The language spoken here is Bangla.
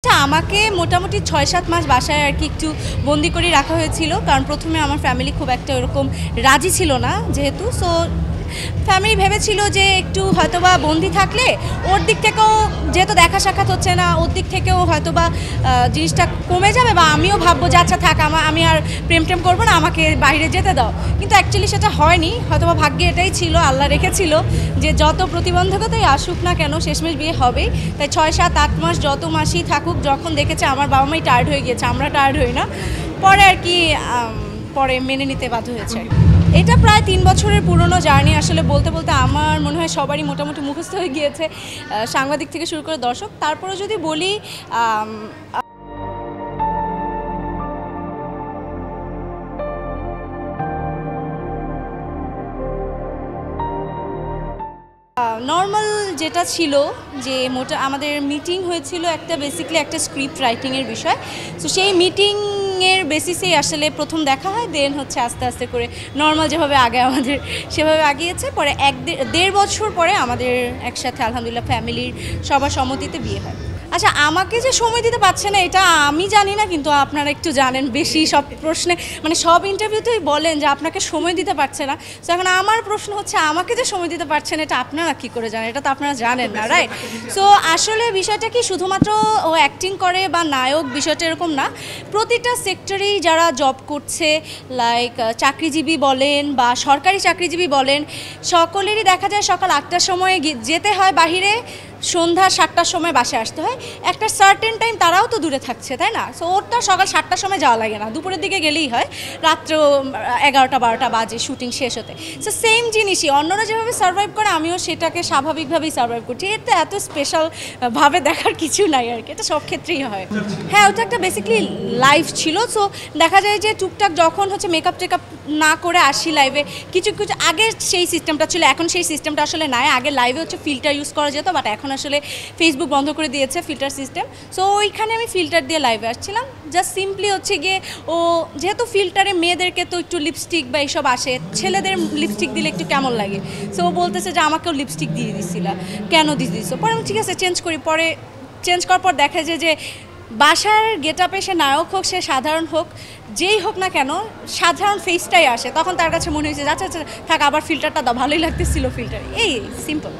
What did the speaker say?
আমাকে মোটামুটি ৬-৭ মাস বাসায় আর কি একটু বন্দি করে রাখা হয়েছিল, কারণ প্রথমে আমার ফ্যামিলি খুব একটা ওরকম রাজি ছিল না, যেহেতু সো ফ্যামিলি ভেবেছিল যে একটু হয়তোবা বন্দি থাকলে ওর দিক থেকেও যেহেতু দেখা সাক্ষাৎ হচ্ছে না, ওর দিক থেকেও হয়তোবা জিনিসটা কমে যাবে, বা আমিও ভাববো যে আচ্ছা থাক, আমি আর প্রেম টেম করবো না, আমাকে বাইরে যেতে দাও। কিন্তু অ্যাকচুয়ালি সেটা হয়নি, হয়তোবা ভাগ্যে এটাই ছিল, আল্লাহ রেখেছিল যে যত প্রতিবন্ধকতাই আসুক না কেন শেষমেশ বিয়ে হবেই। তাই ৬-৭-৮ মাস যত মাসই থাকুক, যখন দেখেছে আমার বাবা মাই টায়ার্ড হয়ে গিয়েছে, আমরা টায়ার্ড হই না, পরে আর কি পরে মেনে নিতে বাধ্য হয়েছে। এটা প্রায় ৩ বছরের পুরনো জার্নি। আসলে বলতে বলতে আমার মনে হয় সবারই মোটামুটি মুখস্থ হয়ে গিয়েছে, সাংবাদিক থেকে শুরু করে দর্শক। তারপরে যদি বলি, নর্মাল যেটা ছিল যে আমাদের মিটিং হয়েছিল একটা, বেসিক্যালি একটা স্ক্রিপ্ট রাইটিংয়ের বিষয়। সো সেই মিটিংয়ের বেসিসেই আসলে প্রথম দেখা হয়, দেন হচ্ছে আস্তে আস্তে করে নর্মাল যেভাবে আগে আমাদের সেভাবে আগিয়েছে। পরে ১-১.৫ বছর পরে আমাদের একসাথে আলহামদুলিল্লাহ ফ্যামিলির সবার সম্মতিতে বিয়ে হয়। আচ্ছা, আমাকে যে সময় দিতে পারছে না এটা আমি জানি না, কিন্তু আপনারা একটু জানেন বেশি, সব প্রশ্নে মানে সব ইন্টারভিউতেই বলেন যে আপনাকে সময় দিতে পারছে না। সো এখন আমার প্রশ্ন হচ্ছে, আমাকে যে সময় দিতে পারছে না এটা আপনারা কী করে জানেন? এটা তো আপনারা জানেন না, রাইট? সো আসলে বিষয়টা কি শুধুমাত্র ও অ্যাক্টিং করে বা নায়ক, বিষয়টা এরকম না। প্রতিটা সেক্টরেই যারা জব করছে, লাইক চাকরিজীবী বলেন বা সরকারি চাকরিজীবী বলেন, সকলেরই দেখা যায় সকাল ৮টার সময় যেতে হয় বাহিরে, সন্ধ্যা ৭টার সময় বাসায় আসতে হয়। একটা সার্টেন টাইম তারাও তো দূরে থাকছে, তাই না? সো ওর তো সকাল ৭টার সময় যাওয়া লাগে না, দুপুরের দিকে গেলেই হয়, রাত্র ১১টা-১২টা বাজে শুটিং শেষ হতে। সো সেম জিনিসই অন্যরা যেভাবে সার্ভাইভ করে, আমিও সেটাকে স্বাভাবিকভাবেই সার্ভাইভ করছি। এতে এত স্পেশালভাবে দেখার কিছু নাই আর কি, এটা সব ক্ষেত্রেই হয়। হ্যাঁ, ওটা একটা বেসিক্যালি লাইভ ছিল। সো দেখা যায় যে টুকটাক যখন হচ্ছে মেকআপ টেকআপ না করে আসি লাইভে, কিছু কিছু আগে সেই সিস্টেমটা ছিল, এখন সেই সিস্টেমটা আসলে নাই। আগে লাইভে হচ্ছে ফিল্টার ইউজ করা যেত, বাট এখন আসলে ফেসবুক বন্ধ করে দিয়েছে ফিল্টার সিস্টেম। সো ওইখানে আমি ফিল্টার দিয়ে লাইভে আসছিলাম, জাস্ট সিম্পলি হচ্ছে গিয়ে ও যেহেতু ফিল্টারে মেয়েদেরকে তো একটু লিপস্টিক বা এইসব আসে, ছেলেদের লিপস্টিক দিলে একটু কেমন লাগে, সো ও বলতেছে যে আমাকেও লিপস্টিক দিয়ে দিচ্ছিল, কেন দিয়ে দিচ্ছ? পরে আমি ঠিক আছে চেঞ্জ করি। পরে চেঞ্জ করার পর দেখা যায় যে বাসার গেট আপে সে নায়ক হোক, সে সাধারণ হোক, যেই হোক না কেন, সাধারণ ফেসটাই আসে। তখন তার কাছে মনে হয়েছে আচ্ছা আচ্ছা থাক, আবার ফিল্টারটা দাও, ভালোই লাগতেছিল ফিল্টার, এই সিম্পল।